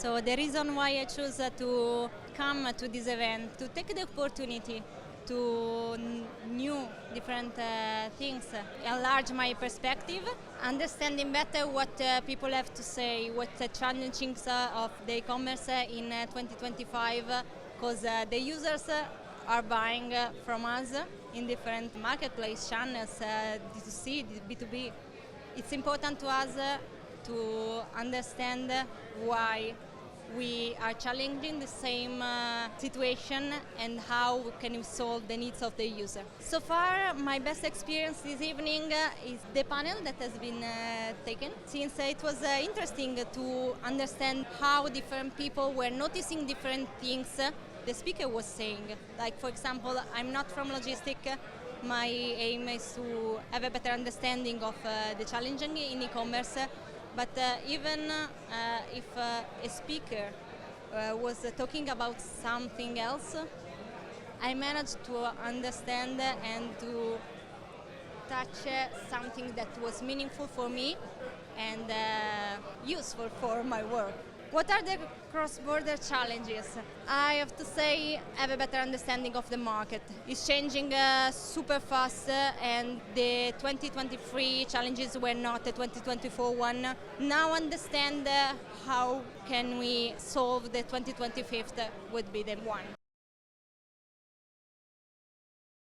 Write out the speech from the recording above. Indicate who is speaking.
Speaker 1: So the reason why I chose to come to this event, to take the opportunity to new different things, enlarge my perspective, understanding better what people have to say, what the challenges of the e-commerce in 2025, because the users are buying from us in different marketplace channels, D2C, B2B. It's important to us to understand why we are challenging the same situation and how can we solve the needs of the user. So far, my best experience this evening is the panel that has been taken, since it was interesting to understand how different people were noticing different things the speaker was saying. Like, for example, I'm not from logistics. My aim is to have a better understanding of the challenges in e-commerce. But even if a speaker was talking about something else, I managed to understand and to touch something that was meaningful for me and useful for my work. What are the cross-border challenges? I have to say, have a better understanding of the market. It's changing super fast, and the 2023 challenges were not the 2024 one. Now understand how can we solve the 2025 would be the one.